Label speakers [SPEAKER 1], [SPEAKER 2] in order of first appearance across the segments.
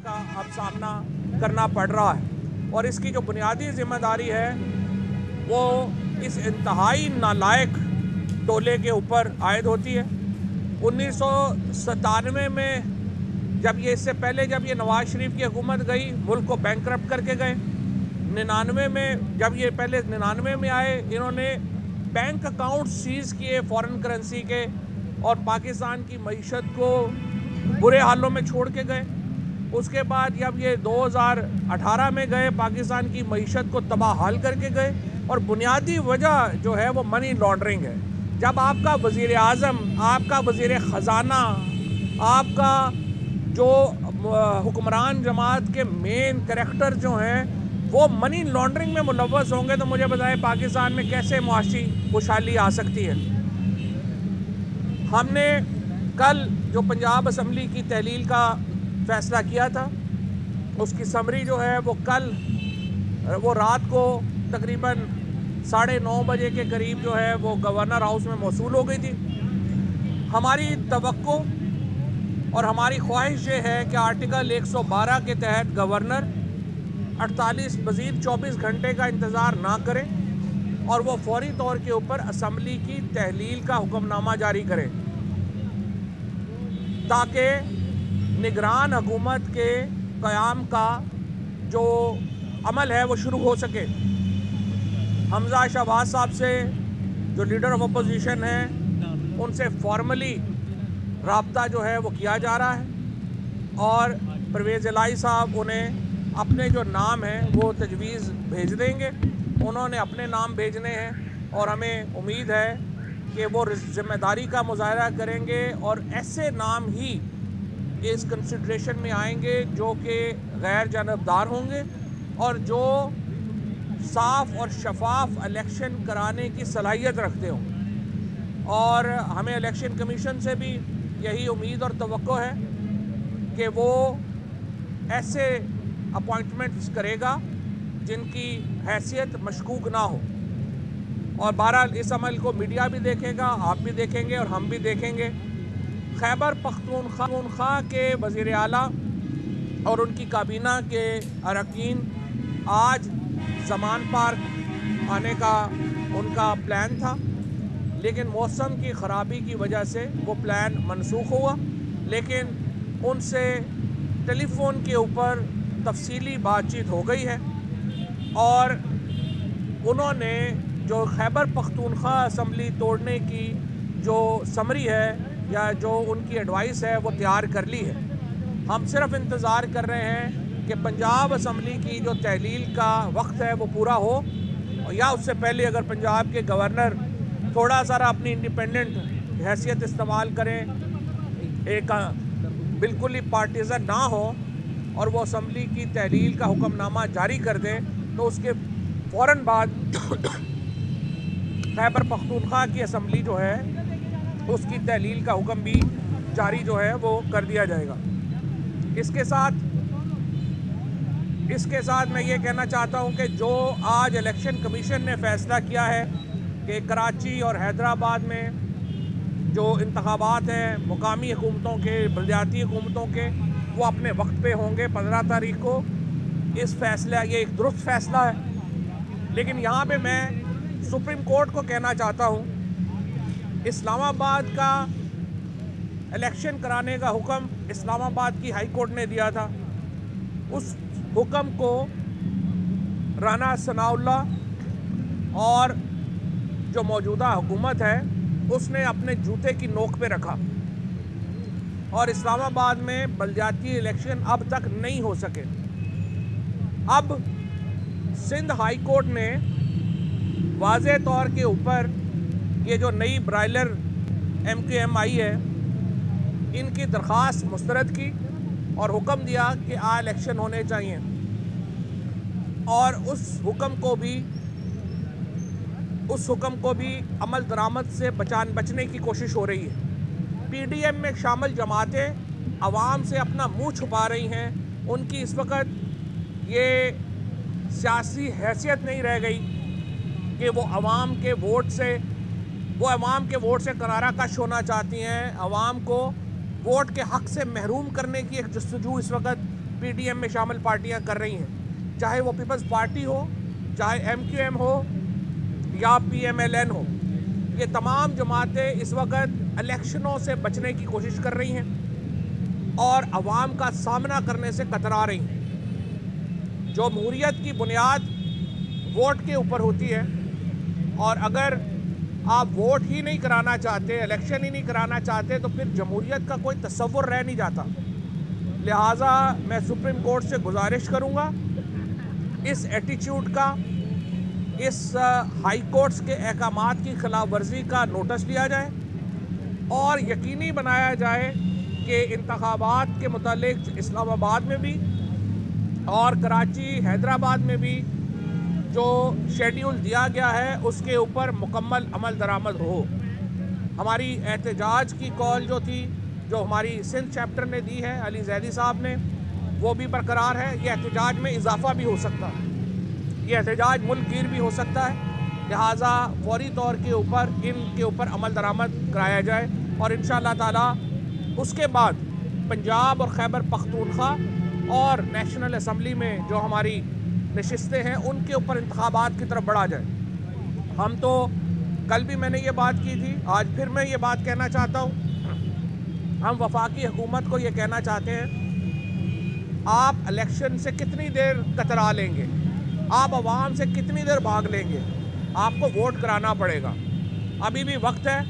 [SPEAKER 1] का अब सामना करना पड़ रहा है और इसकी जो बुनियादी जिम्मेदारी है वो इस इंतहाई नालायक टोले के ऊपर आयद होती है। 1997 में जब ये इससे पहले जब ये नवाज शरीफ की हुकूमत गई, मुल्क को बैंकरप्ट करके गए। 99 में जब ये पहले 99 में आए, इन्होंने बैंक अकाउंट सीज़ किए फॉरेन करेंसी के और पाकिस्तान की मईशत को बुरे हालों में छोड़ के गए। उसके बाद जब ये 2018 में गए, पाकिस्तान की मईशत को तबाह हाल करके गए और बुनियादी वजह जो है वो मनी लॉन्ड्रिंग है। जब आपका वज़ीर आज़म, आपका वज़ीर ख़जाना, आपका जो हुक्मरान जमात के मेन करैक्टर जो हैं वो मनी लॉन्ड्रिंग में मुलव्वस होंगे तो मुझे बताएं पाकिस्तान में कैसे मुआशी खुशहाली आ सकती है। हमने कल जो पंजाब असम्बली की तहलील का फ़ैसला किया था, उसकी समरी जो है वो कल वो रात को तकरीबन 9:30 बजे के करीब जो है वो गवर्नर हाउस में मौसूल हो गई थी। हमारी तवक्को और हमारी ख्वाहिश ये है कि आर्टिकल 112 के तहत गवर्नर 48 मज़ीद 24 घंटे का इंतज़ार ना करें और वो फौरी तौर के ऊपर असम्बली की तहलील का हुक्मनामा जारी करें ताकि निगरान हुकूमत के क़याम का जो अमल है वो शुरू हो सके। हमजा शहबाज साहब से जो लीडर ऑफ अपोजिशन हैं उनसे फॉर्मली राब्ता जो है वो किया जा रहा है और परवेज़ इलाही साहब उन्हें अपने जो नाम हैं वो तजवीज़ भेज देंगे। उन्होंने अपने नाम भेजने हैं और हमें उम्मीद है कि वो ज़िम्मेदारी का मुज़ाहरा करेंगे और ऐसे नाम ही इस कंसिडरेशन में आएंगे जो कि गैर जानबदार होंगे और जो साफ़ और शफाफ इलेक्शन कराने की सलाहियत रखते हों। और हमें इलेक्शन कमीशन से भी यही उम्मीद और तवक्को है कि वो ऐसे अपॉइंटमेंट्स करेगा जिनकी हैसियत मशकूक ना हो। और बहरहाल इस अमल को मीडिया भी देखेगा, आप भी देखेंगे और हम भी देखेंगे। खैबर पख्तूनख्वा के वज़ीर आला और उनकी काबीना के अरकान आज ज़मान पार्क आने का उनका प्लान था, लेकिन मौसम की ख़राबी की वजह से वो प्लान मनसूख हुआ। लेकिन उनसे टेलीफ़ोन के ऊपर तफसीली बातचीत हो गई है और उन्होंने जो खैबर पख्तूनख्वा असम्बली तोड़ने की जो समरी है या जो उनकी एडवाइस है वो तैयार कर ली है। हम सिर्फ इंतज़ार कर रहे हैं कि पंजाब असम्बली की जो तहलील का वक्त है वो पूरा हो या उससे पहले अगर पंजाब के गवर्नर थोड़ा सारा अपनी इंडिपेंडेंट हैसियत इस्तेमाल करें, एक बिल्कुल ही पार्टीज़न ना हो और वो असम्बली की तहलील का हुक्मनामा जारी कर दें तो उसके फ़ौरन बाद खैबर पख्तूनख्वा की असम्बली जो है उसकी तहलील का हुक्म भी जारी जो है वो कर दिया जाएगा। इसके साथ मैं ये कहना चाहता हूँ कि जो आज इलेक्शन कमीशन ने फ़ैसला किया है कि कराची और हैदराबाद में जो इंतखाबात हैं मुकामी हुकूमतों के, बलदियाती हुकूमतों के, वो अपने वक्त पे होंगे 15 तारीख को। इस फैसला ये एक दुरुस्त फ़ैसला है। लेकिन यहाँ पे मैं सुप्रीम कोर्ट को कहना चाहता हूँ, इस्लामाबाद का इलेक्शन कराने का हुक्म इस्लामाबाद की हाई कोर्ट ने दिया था। उस हुक्म को राना सनाउल्लाह और जो मौजूदा हुकूमत है उसने अपने जूते की नोक पे रखा और इस्लामाबाद में बलदियाती इलेक्शन अब तक नहीं हो सके। अब सिंध हाई कोर्ट ने वाज़े तौर के ऊपर ये जो नई ब्राइलर MQM आई है इनकी दरख्वास्त मुस्तरद की और हुक्म दिया कि इलेक्शन होने चाहिए और उस हुक्म को भी अमल दरामद से बचने की कोशिश हो रही है। PDM में शामिल जमातें आवाम से अपना मुंह छुपा रही हैं। उनकी इस वक्त ये सियासी हैसियत नहीं रह गई कि वो आवाम के वोट से करारा कश होना चाहती हैं। आवाम को वोट के हक़ से महरूम करने की एक जस्तजू इस वक्त पीडीएम में शामिल पार्टियां कर रही हैं, चाहे वो पीपल्स पार्टी हो, चाहे एमक्यूएम हो या पीएमएलएन हो। ये तमाम जमातें इस वक्त इलेक्शनों से बचने की कोशिश कर रही हैं और अवाम का सामना करने से कतरा रही हैं। जमहूरियत की बुनियाद वोट के ऊपर होती है और अगर आप वोट ही नहीं कराना चाहते, इलेक्शन ही नहीं कराना चाहते, तो फिर जमहूरियत का कोई तस्वुर रह नहीं जाता। लिहाजा मैं सुप्रीम कोर्ट से गुजारिश करूंगा इस एटीट्यूड का, इस हाई कोर्ट्स के अहकामात की खिलाफ वर्जी का नोटिस लिया जाए और यकीनी बनाया जाए कि इंतखाबात के मुतालिक इस्लामाबाद में भी और कराची, हैदराबाद में भी जो शेड्यूल दिया गया है उसके ऊपर मुकम्मल अमल दरामद हो। हमारी एहतजाज की कॉल जो थी, जो हमारी सिंध चैप्टर ने दी है, अली जैदी साहब ने, वो भी बरकरार है। ये एहतजाज में इजाफा भी हो सकता है, ये एहतजाज मुल्क गिर भी हो सकता है। लिहाजा फौरी तौर के ऊपर इनके ऊपर अमल दरामद कराया जाए और इंशाअल्लाह ताला उसके बाद पंजाब और खैबर पख्तूनख्वा और नेशनल असम्बली में जो हमारी नशिस्तें हैं उनके ऊपर इंतखाबात की तरफ बढ़ा जाए। हम तो कल भी मैंने ये बात की थी, आज फिर मैं ये बात कहना चाहता हूँ, हम वफाकी हुकूमत को ये कहना चाहते हैं, आप इलेक्शन से कितनी देर कतरा लेंगे, आप आवाम से कितनी देर भाग लेंगे, आपको वोट कराना पड़ेगा। अभी भी वक्त है,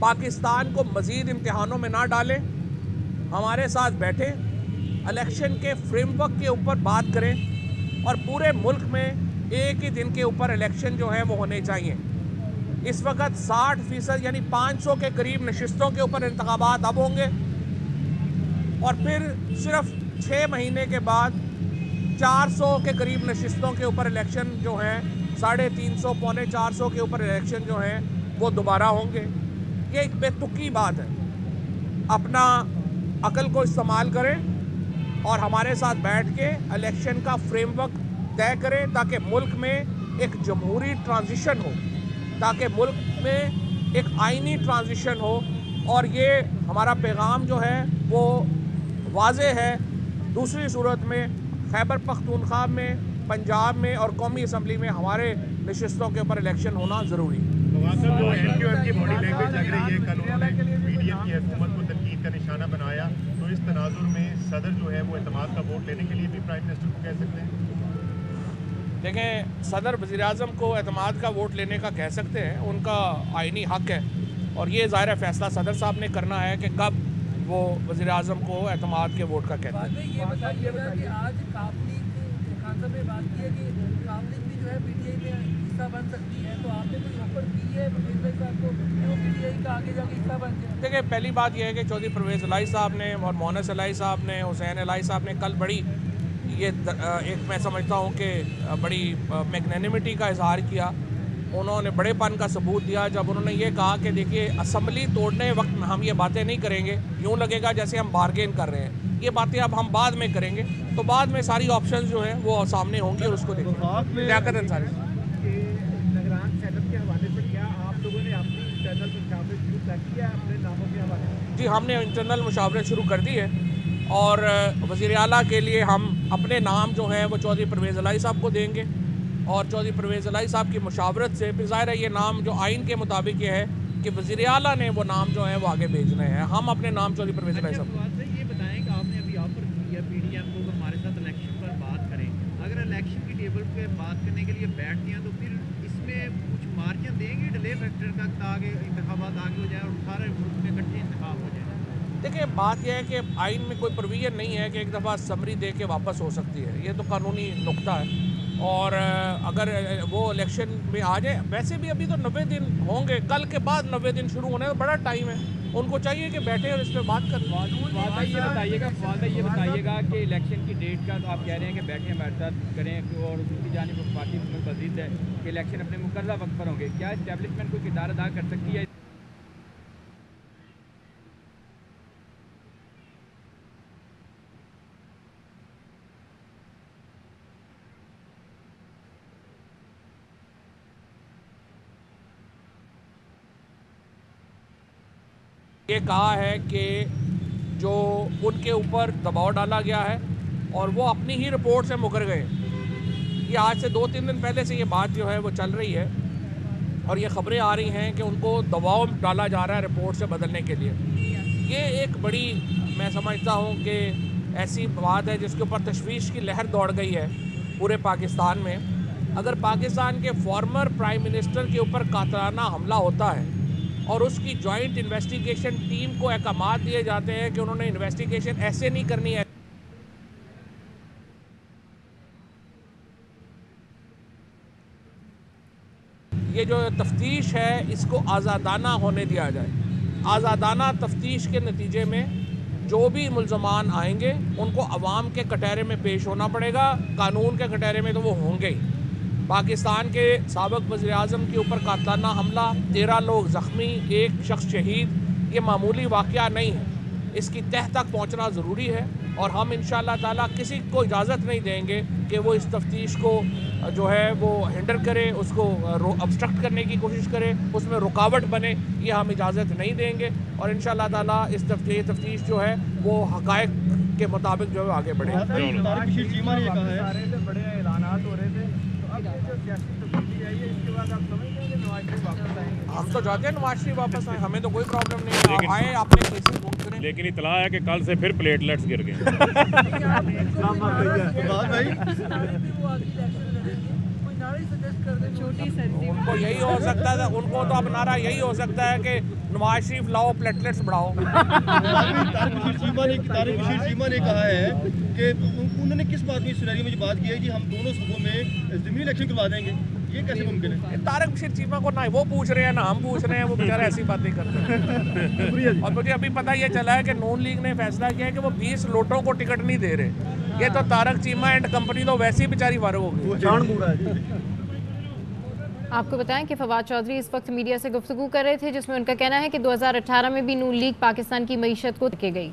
[SPEAKER 1] पाकिस्तान को मज़ीद इम्तिहानों में ना डालें, हमारे साथ बैठे इलेक्शन के फ्रेमवर्क के ऊपर बात करें और पूरे मुल्क में एक ही दिन के ऊपर इलेक्शन जो है वो होने चाहिए। इस वक्त 60% यानी 500 के करीब नशिस्तों के ऊपर इंतखाबात अब होंगे और फिर सिर्फ 6 महीने के बाद 400 के करीब नशिस्तों के ऊपर इलेक्शन जो हैं, 350 पौने 400 के ऊपर इलेक्शन जो हैं वो दोबारा होंगे। ये एक बेतुकी बात है। अपना अकल को इस्तेमाल करें और हमारे साथ बैठ के इलेक्शन का फ्रेमवर्क तय करें ताकि मुल्क में एक जमहूरी ट्रांजिशन हो, ताकि मुल्क में एक आइनी ट्रांजिशन हो। और ये हमारा पैगाम जो है वो वाज़े है। दूसरी सूरत में खैबर पख्तूनख्वा में, पंजाब में और कौमी असम्बली में हमारे नशिस्तों के ऊपर इलेक्शन होना ज़रूरी है।
[SPEAKER 2] जो एमक्यूएम की बॉडी लैंग्वेज लग रही है, कल उन्होंने पीडीएम की हुकूमत को तनकीद का निशाना बनाया, तो इस तनाजुर में सदर जो है वो एतमाद का वोट लेने के लिए भी प्राइम मिनिस्टर को कह सकते हैं?
[SPEAKER 1] देखें, सदर वज़ीर-ए-आज़म को एतमाद का वोट लेने का कह सकते हैं, उनका आइनी हक़ है और ये ज़ाहिर फ़ैसला सदर साहब ने करना है कि कब वो वज़ीर-ए-आज़म को एतमाद के वोट का कहते हैं।
[SPEAKER 3] ये बताइएगा कि आज काबली खान साहब ने बात की है कि काबली भी जो है पीटीआई में हिस्सा बन सकती है, तो आपने कोई ऑफर की है परवेज़ साहब को कि वो पीटीआई का आगे जाके हिस्सा बन जाए?
[SPEAKER 1] देखिए, पहली बात यह है कि चौधरी परवेज़ इलाही साहब ने और मोहनस इलाही साहब ने, हुसैन इलाही साहब ने कल बड़ी ये एक मैं समझता हूँ कि बड़ी मैग्नेनिमिटी का इजहार किया। उन्होंने बड़ेपन का सबूत दिया जब उन्होंने ये कहा कि देखिए, असम्बली तोड़ने वक्त में हम ये बातें नहीं करेंगे, यूँ लगेगा जैसे हम बार्गेन कर रहे हैं। ये बातें अब हम बाद में करेंगे, तो बाद में सारी ऑप्शंस जो हैं वो सामने होंगी और उसको देखेंगे। लियाकत अंसारी
[SPEAKER 2] निगरान सेटअप के हवाले से क्या आप लोगों ने अपनी इंटरनल मुशावरे शुरू कर दिया है अपने नामों के हवाले से?
[SPEAKER 1] जी, हमने इंटरनल मुशावरे शुरू कर दी है और वज़ीर आला के लिए हम अपने नाम जो हैं वो चौधरी परवेज़ इलाही साहब को देंगे और चौधरी परवेज़ इलाही साहब की मुशावरत से फिर ज़ाहिर है ये नाम जो आइन के मुताबिक ये है कि वज़ीर आला ने वो नाम जो है वो आगे भेजने हैं। हम अपने नाम चौधरी परवेज़ इलाही साहब।
[SPEAKER 4] ये बताएं कि आपने अभी ऑफर किया पीडीएम को हमारे साथ इलेक्शन पर बात करें, अगर इलेक्शन की टेबल पे बात करने के लिए बैठते हैं तो फिर इसमें कुछ मार्जिन देंगे डिले फैक्टर का ताकि इंतखाबात आगे हो जाए और सारे मुल्क में इकट्ठे इंतखाब हो जाए?
[SPEAKER 1] देखिए, बात यह है कि आइन में कोई प्रोविजन नहीं है कि एक दफ़ा समरी दे के वापस हो सकती है, ये तो कानूनी नुक्ता है। और अगर वो इलेक्शन में आ जाए, वैसे भी अभी तो 90 दिन होंगे, कल के बाद 90 दिन शुरू होने में बड़ा टाइम है, उनको चाहिए कि बैठे और इस पर बात करें।
[SPEAKER 4] वादा ये बताइएगा कि इलेक्शन की डेट का तो आप कह रहे हैं कि बैठे हमारे साथ करें और दूसरी जानिब पार्टी मजीद है कि इलेक्शन अपने मुकर्रर वक्त पर होंगे, क्या इस्टेब्लिशमेंट कोई किरदार अदा कर सकती है?
[SPEAKER 1] ये कहा है कि जो उनके ऊपर दबाव डाला गया है और वो अपनी ही रिपोर्ट से मुकर गए। ये आज से 2-3 दिन पहले से ये बात जो है वो चल रही है और ये खबरें आ रही हैं कि उनको दबाव डाला जा रहा है रिपोर्ट से बदलने के लिए। ये एक बड़ी, मैं समझता हूँ कि ऐसी बात है जिसके ऊपर तशवीश की लहर दौड़ गई है पूरे पाकिस्तान में। अगर पाकिस्तान के फॉर्मर प्राइम मिनिस्टर के ऊपर कातलाना हमला होता है और उसकी जॉइंट इन्वेस्टिगेशन टीम को अहकामात दिए जाते हैं कि उन्होंने इन्वेस्टिगेशन ऐसे नहीं करनी है, ये जो तफ्तीश है इसको आज़ादाना होने दिया जाए। आज़ादाना तफ्तीश के नतीजे में जो भी मुल्ज़मान आएंगे उनको अवाम के कटहरे में पेश होना पड़ेगा, कानून के कटहरे में तो वो होंगे ही। पाकिस्तान के साबिक़ वज़ीर-ए-आज़म के ऊपर कातलाना हमला, 13 लोग ज़ख्मी, 1 शख्स शहीद, ये मामूली वाक़या नहीं है। इसकी तह तक पहुँचना ज़रूरी है और हम इंशाअल्लाह ताला किसी को इजाज़त नहीं देंगे कि वो इस तफ्तीश को जो है वो हिंडर करे, उसको ऑब्स्ट्रक्ट करने की कोशिश करे, उसमें रुकावट बने, ये हम इजाज़त नहीं देंगे। और इंशाअल्लाह ताला इस तफ्तीश जो है वो हक़ाइक़ के मुताबिक जो है आगे बढ़े।
[SPEAKER 5] तारिक बशीर चीमा ने कहा है
[SPEAKER 6] बड़े ऐलानात हो रहे थे, तो अब ये जो सियासी तब्दीली आई है इसके बाद आप समझते हैं कि नवाज शरीफ वापस आएंगे?
[SPEAKER 1] हम तो चाहते हैं नवाज शरीफ वापस आए, हमें तो कोई प्रॉब्लम नहीं है, आए अपने केसेस बुक करें।
[SPEAKER 7] लेकिन इतला है कि कल से फिर प्लेटलेट्स गिर गए।
[SPEAKER 1] उनको यही हो सकता है, उनको तो अब नारा यही हो सकता है कि नवाज शरीफ लाओ प्लेटलेट्स बढ़ाओ।
[SPEAKER 5] तारिक बशीर चीमा ने कहा है कि उन्होंने किस बात में इस सिनेरियो में बात की है कि हम दोनों सूबों में ज़मीनी इलेक्शन करवा देंगे, ये कैसे मुमकिन है?
[SPEAKER 1] तारिक बशीर चीमा को ना वो पूछ रहे हैं ना हम पूछ रहे हैं, वो बेचारे ऐसी बातें करते हैं। और मुझे अभी पता ये चला है कि नून लीग ने फैसला किया है कि वो 20 लोटों को टिकट नहीं दे रहे। ये तो तारिक चीमा एंड कंपनी तो वैसी बेचारी फारग हो गई।
[SPEAKER 8] आपको बताएं कि फवाद चौधरी इस वक्त मीडिया से गुफ्तगू कर रहे थे, जिसमें उनका कहना है कि 2018 में भी नून लीग पाकिस्तान की मईशत को धक्के गई।